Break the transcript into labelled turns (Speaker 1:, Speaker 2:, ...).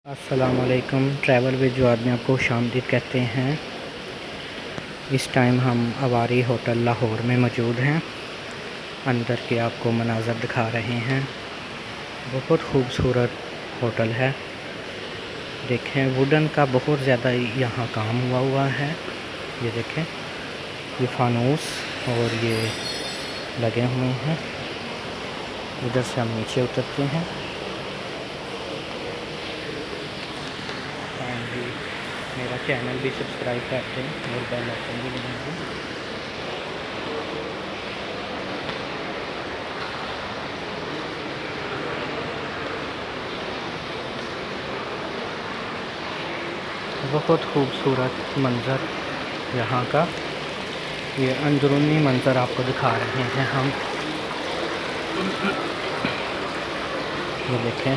Speaker 1: अस्सलामुअलैकुम। Travel with जो आदमी आपको खुशामदीद कहते हैं। इस टाइम हम अवारी होटल लाहौर में मौजूद हैं। अंदर के आपको मनाज़र दिखा रहे हैं। बहुत खूबसूरत होटल है। देखें, वुडन का बहुत ज़्यादा यहाँ काम हुआ है। ये देखें, ये फानूस और ये लगे हुए हैं। इधर से हम नीचे उतरते हैं। मेरा चैनल भी सब्सक्राइब करते हैं और बेल आइकन भी दबाएं। बहुत खूबसूरत मंज़र यहाँ का। ये अंदरूनी मंज़र आपको दिखा रहे हैं हम। ये देखें,